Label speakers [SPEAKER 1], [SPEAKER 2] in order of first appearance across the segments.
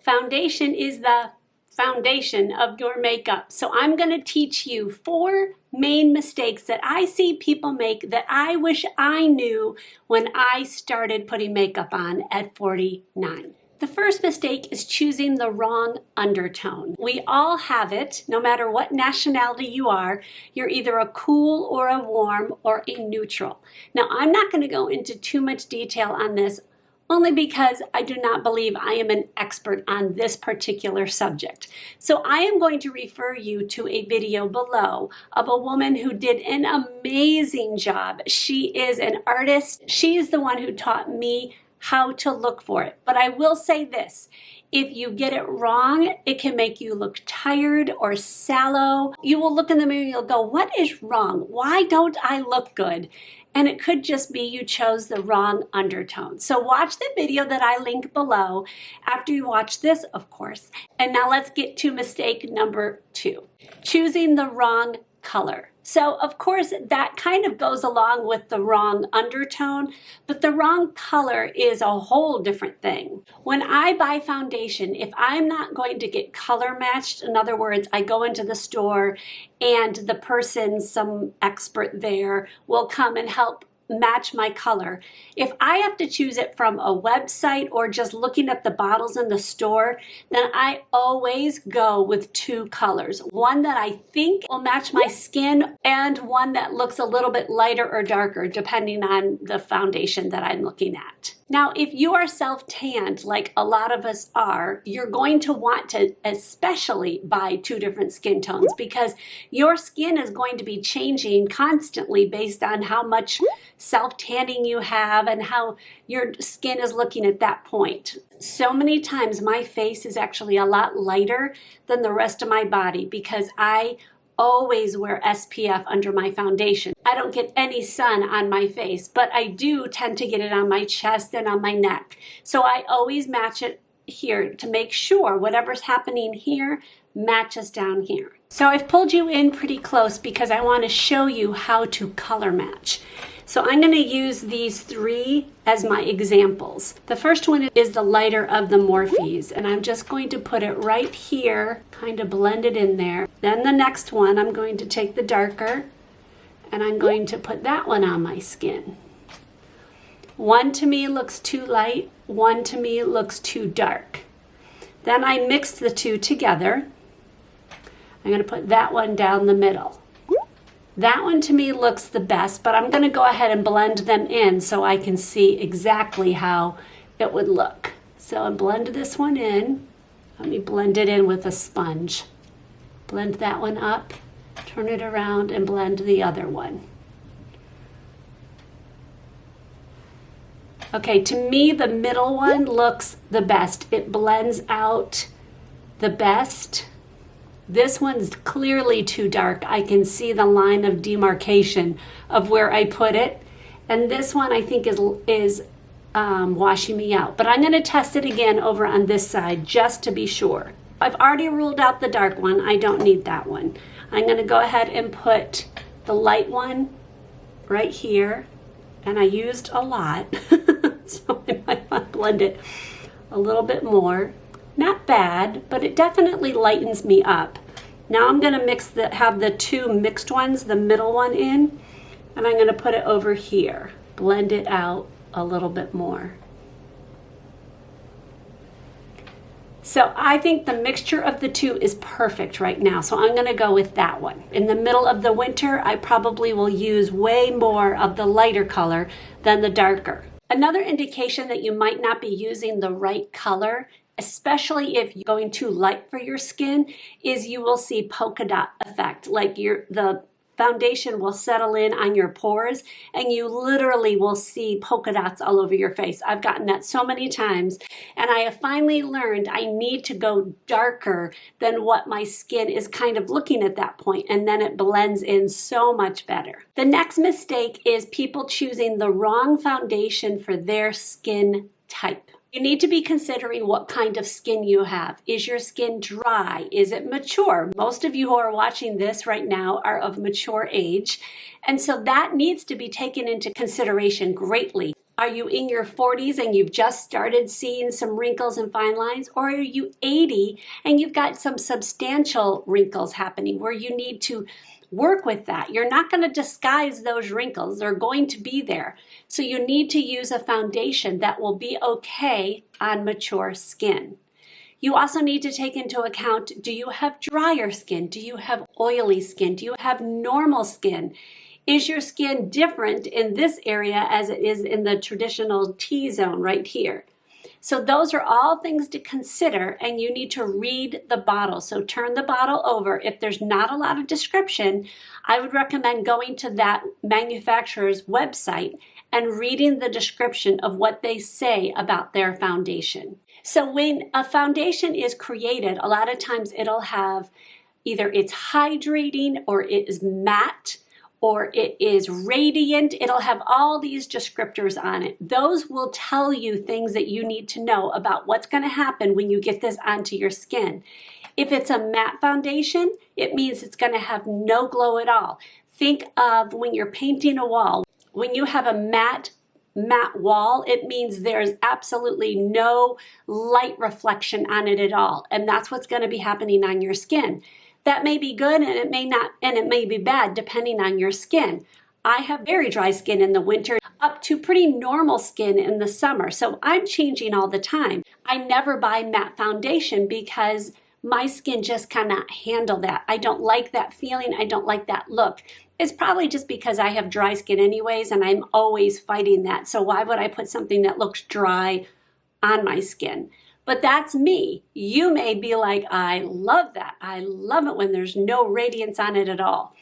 [SPEAKER 1] Foundation is the foundation of your makeup. So I'm going to teach you 4 main mistakes that I see people make that I wish I knew when I started putting makeup on at 49. The first mistake is choosing the wrong undertone. We all have it, no matter what nationality you are. You're either a cool or a warm or a neutral. Now, I'm not going to go into too much detail on this, only because I do not believe I am an expert on this particular subject. So I am going to refer you to a video below of a woman who did an amazing job. She is an artist. She is the one who taught me how to look for it. But I will say this, if you get it wrong, it can make you look tired or sallow. You will look in the mirror and you'll go, what is wrong? Why don't I look good? And it could just be you chose the wrong undertone. So watch the video that I link below after you watch this, of course. And now let's get to mistake number 2, choosing the wrong color. So of course that kind of goes along with the wrong undertone, but the wrong color is a whole different thing. When I buy foundation, if I'm not going to get color matched, in other words, I go into the store and the person, some expert there, will come and help match my color. If I have to choose it from a website or just looking at the bottles in the store, then I always go with 2 colors. One that I think will match my skin and one that looks a little bit lighter or darker depending on the foundation that I'm looking at. Now, if you are self-tanned, like a lot of us are, you're going to want to especially buy 2 different skin tones because your skin is going to be changing constantly based on how much self-tanning you have and how your skin is looking at that point. So many times my face is actually a lot lighter than the rest of my body because I always wear SPF under my foundation. I don't get any sun on my face, but I do tend to get it on my chest and on my neck. So I always match it here to make sure whatever's happening here matches down here. So I've pulled you in pretty close because I want to show you how to color match. So I'm going to use these 3 as my examples. The first one is the lighter of the Morphes, and I'm just going to put it right here, kind of blend it in there. Then the next one, I'm going to take the darker, and I'm going to put that one on my skin. One to me looks too light, one to me looks too dark. Then I mixed the 2 together. I'm going to put that one down the middle. That one to me looks the best, but I'm going to go ahead and blend them in so I can see exactly how it would look. So I blend this one in. Let me blend it in with a sponge. Blend that one up, turn it around, and blend the other one. Okay, to me the middle one looks the best. It blends out the best. This one's clearly too dark. I can see the line of demarcation of where I put it. And this one I think is washing me out. But I'm going to test it again over on this side just to be sure. I've already ruled out the dark one. I don't need that one. I'm going to go ahead and put the light one right here. And I used a lot, so I might want to blend it a little bit more. Not bad, but it definitely lightens me up. Now I'm going to have the 2 mixed ones, the middle one in, and I'm going to put it over here. Blend it out a little bit more. So I think the mixture of the 2 is perfect right now, so I'm going to go with that one. In the middle of the winter, I probably will use way more of the lighter color than the darker. Another indication that you might not be using the right color, especially if you're going too light for your skin, is you will see polka dot effect. Like the foundation will settle in on your pores and you literally will see polka dots all over your face. I've gotten that so many times, and I have finally learned I need to go darker than what my skin is kind of looking at that point, and then it blends in so much better. The next mistake is people choosing the wrong foundation for their skin type. You need to be considering what kind of skin you have. Is your skin dry? Is it mature? Most of you who are watching this right now are of mature age, and so that needs to be taken into consideration greatly. Are you in your 40s and you've just started seeing some wrinkles and fine lines? Or are you 80 and you've got some substantial wrinkles happening where you need to work with that? You're not going to disguise those wrinkles. They're going to be there. So you need to use a foundation that will be okay on mature skin. You also need to take into account, do you have drier skin? Do you have oily skin? Do you have normal skin? Is your skin different in this area as it is in the traditional T-zone right here? So those are all things to consider, and you need to read the bottle. So turn the bottle over. If there's not a lot of description, I would recommend going to that manufacturer's website and reading the description of what they say about their foundation. So when a foundation is created, a lot of times it'll have either it's hydrating or it is matte, or it is radiant. It'll have all these descriptors on it. Those will tell you things that you need to know about what's going to happen when you get this onto your skin. If it's a matte foundation, it means it's going to have no glow at all. Think of when you're painting a wall. When you have a matte wall, it means there's absolutely no light reflection on it at all. And that's what's going to be happening on your skin. That may be good and it may not, and it may be bad depending on your skin. I have very dry skin in the winter up to pretty normal skin in the summer. So I'm changing all the time. I never buy matte foundation because my skin just cannot handle that. I don't like that feeling. I don't like that look. It's probably just because I have dry skin anyways, and I'm always fighting that. So why would I put something that looks dry on my skin? But that's me. You may be like, I love that. I love it when there's no radiance on it at all.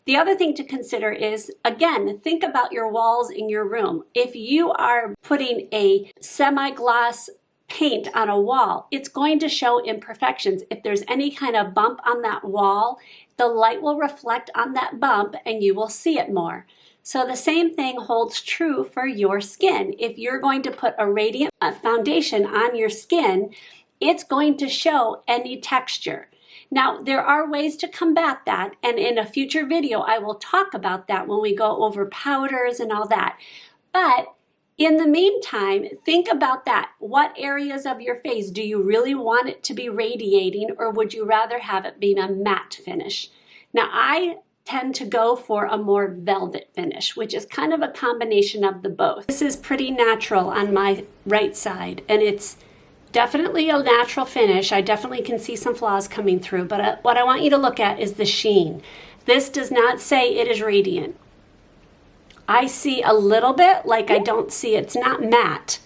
[SPEAKER 1] The other thing to consider is, again, think about your walls in your room. If you are putting a semi-gloss paint on a wall, it's going to show imperfections. If there's any kind of bump on that wall, the light will reflect on that bump and you will see it more. So the same thing holds true for your skin. If you're going to put a radiant foundation on your skin, it's going to show any texture. Now, there are ways to combat that, and in a future video, I will talk about that when we go over powders and all that. But in the meantime, think about that. What areas of your face do you really want it to be radiating, or would you rather have it be a matte finish? Now, I tend to go for a more velvet finish, which is kind of a combination of the both. This is pretty natural on my right side, and it's definitely a natural finish. I definitely can see some flaws coming through, but what I want you to look at is the sheen. This does not say it is radiant. I see a little bit, like I don't see, it's not matte,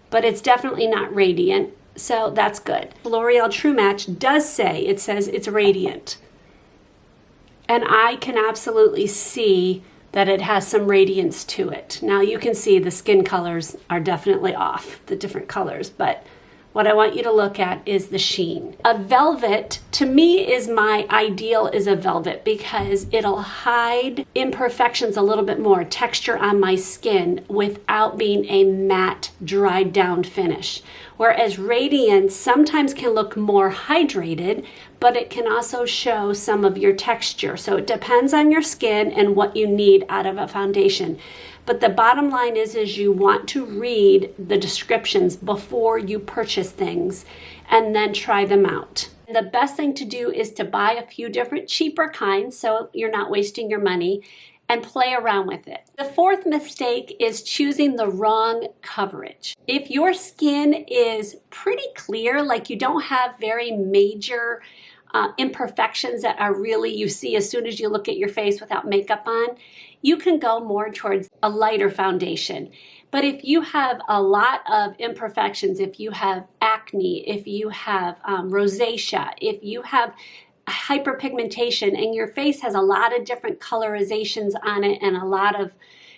[SPEAKER 1] but it's definitely not radiant, so that's good. L'Oreal True Match does say, it says it's radiant. And I can absolutely see that it has some radiance to it. Now you can see the skin colors are definitely off, the different colors, but what I want you to look at is the sheen. A velvet, to me, is my ideal is a velvet because it'll hide imperfections a little bit more, texture on my skin without being a matte, dried down finish. Whereas radiance sometimes can look more hydrated, but it can also show some of your texture. So it depends on your skin and what you need out of a foundation. But the bottom line is you want to read the descriptions before you purchase things and then try them out. The best thing to do is to buy a few different cheaper kinds so you're not wasting your money, and play around with it. The fourth mistake is choosing the wrong coverage. If your skin is pretty clear, like you don't have very major imperfections that are really you see as soon as you look at your face without makeup on, you can go more towards a lighter foundation. But if you have a lot of imperfections, if you have acne, if you have rosacea, if you have hyperpigmentation and your face has a lot of different colorizations on it and a lot of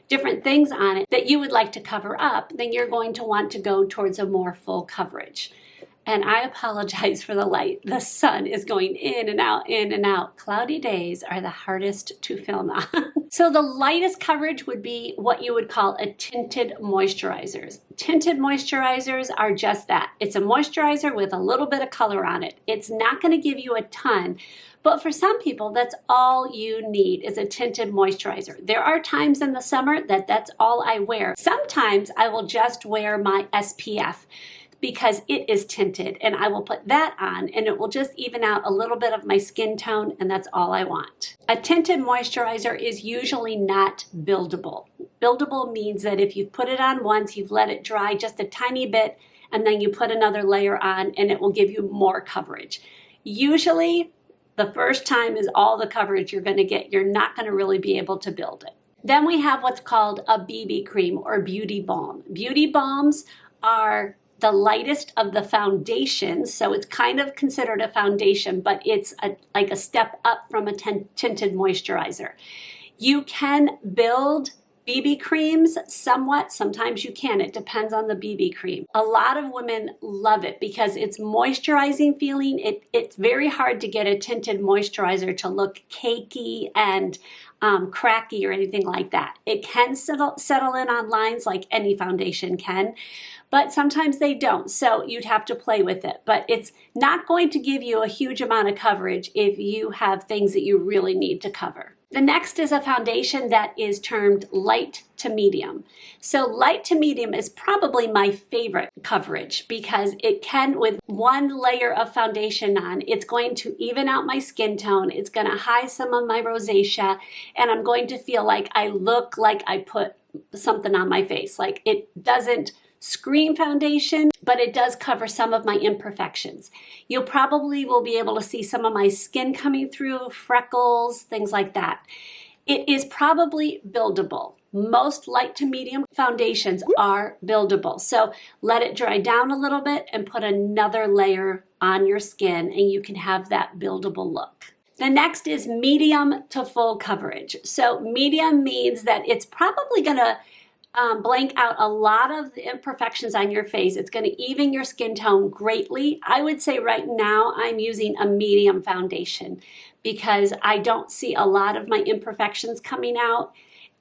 [SPEAKER 1] different things on it that you would like to cover up, then you're going to want to go towards a more full coverage. And I apologize for the light. The sun is going in and out, in and out. Cloudy days are the hardest to film on. So the lightest coverage would be what you would call a tinted moisturizers. Tinted moisturizers are just that. It's a moisturizer with a little bit of color on it. It's not going to give you a ton, but for some people, that's all you need is a tinted moisturizer. There are times in the summer that that's all I wear. Sometimes I will just wear my SPF because it is tinted, and I will put that on and it will just even out a little bit of my skin tone, and that's all I want. A tinted moisturizer is usually not buildable. Buildable means that if you've put it on once, you've let it dry just a tiny bit, and then you put another layer on and it will give you more coverage. Usually, the first time is all the coverage you're going to get. You're not going to really be able to build it. Then we have what's called a BB cream or beauty balm. Beauty balms are the lightest of the foundations, so it's kind of considered a foundation, but it's like a step up from a tinted moisturizer. You can build BB creams somewhat, sometimes you can. It depends on the BB cream. A lot of women love it because it's moisturizing feeling. It's very hard to get a tinted moisturizer to look cakey and cracky or anything like that. It can settle in on lines like any foundation can, but sometimes they don't, so you'd have to play with it. But it's not going to give you a huge amount of coverage if you have things that you really need to cover. The next is a foundation that is termed light to medium. So light to medium is probably my favorite coverage because it can, with one layer of foundation on, it's going to even out my skin tone, it's going to hide some of my rosacea, and I'm going to feel like I look like I put something on my face. Like it doesn't scream foundation, but it does cover some of my imperfections. You probably will be able to see some of my skin coming through, freckles, things like that. It is probably buildable. Most light to medium foundations are buildable. So let it dry down a little bit and put another layer on your skin and you can have that buildable look. The next is medium to full coverage. So medium means that it's probably going to blank out a lot of the imperfections on your face. It's going to even your skin tone greatly. I would say right now I'm using a medium foundation because I don't see a lot of my imperfections coming out,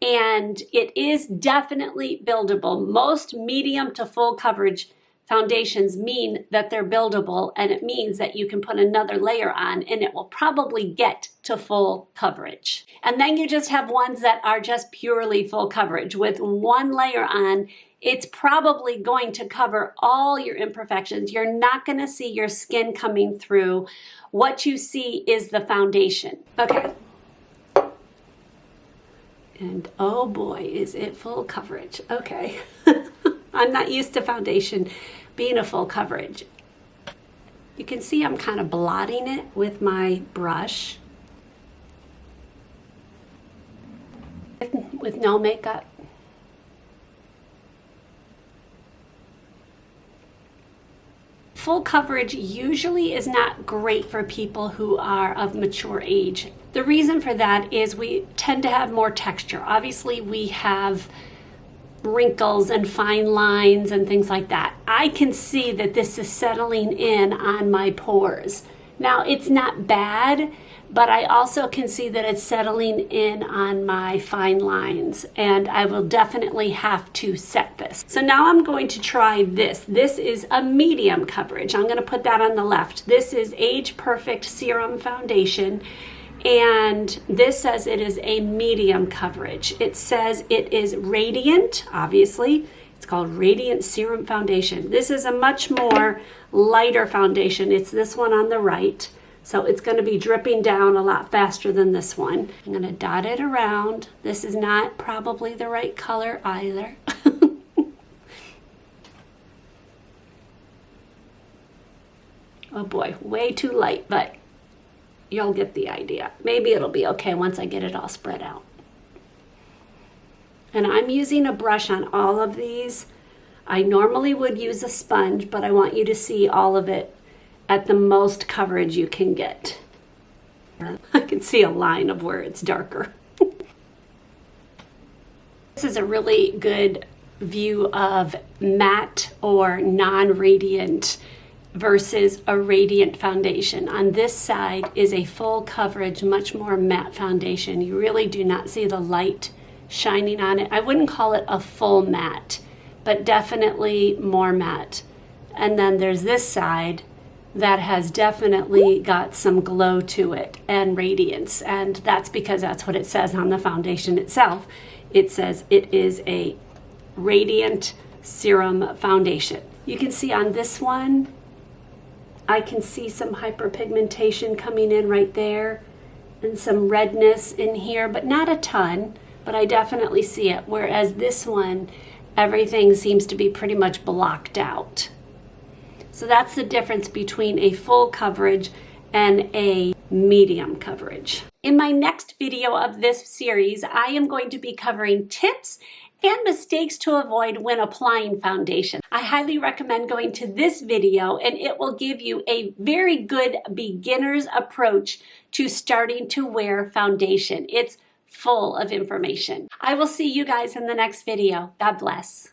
[SPEAKER 1] and it is definitely buildable. Most medium to full coverage foundations mean that they're buildable, and it means that you can put another layer on and it will probably get to full coverage. And then you just have ones that are just purely full coverage. With one layer on, it's probably going to cover all your imperfections. You're not going to see your skin coming through. What you see is the foundation. Okay. And oh boy, is it full coverage. Okay. I'm not used to foundation being a full coverage. You can see I'm kind of blotting it with my brush with no makeup. Full coverage usually is not great for people who are of mature age. The reason for that is we tend to have more texture. Obviously, we have wrinkles and fine lines and things like that. I can see that this is settling in on my pores. Now, it's not bad, but I also can see that it's settling in on my fine lines, and I will definitely have to set this. So now I'm going to try this. This is a medium coverage. I'm going to put that on the left. This is Age Perfect Serum Foundation, and this says it is a medium coverage. It says it is radiant, obviously. It's called Radiant Serum Foundation. This is a much more lighter foundation. It's this one on the right. So it's going to be dripping down a lot faster than this one. I'm going to dot it around. This is not probably the right color either. Oh boy, way too light, but you'll get the idea. Maybe it'll be okay once I get it all spread out. And I'm using a brush on all of these. I normally would use a sponge, but I want you to see all of it at the most coverage you can get. I can see a line of where it's darker. This is a really good view of matte or non-radiant versus a radiant foundation. On this side is a full coverage, much more matte foundation. You really do not see the light shining on it. I wouldn't call it a full matte, but definitely more matte. And then there's this side that has definitely got some glow to it and radiance, and that's because that's what it says on the foundation itself. It says it is a radiant serum foundation. You can see on this one, I can see some hyperpigmentation coming in right there and some redness in here, but not a ton, but I definitely see it. Whereas this one, everything seems to be pretty much blocked out. So that's the difference between a full coverage and a medium coverage. In my next video of this series, I am going to be covering tips and mistakes to avoid when applying foundation. I highly recommend going to this video, and it will give you a very good beginner's approach to starting to wear foundation. It's full of information. I will see you guys in the next video. God bless.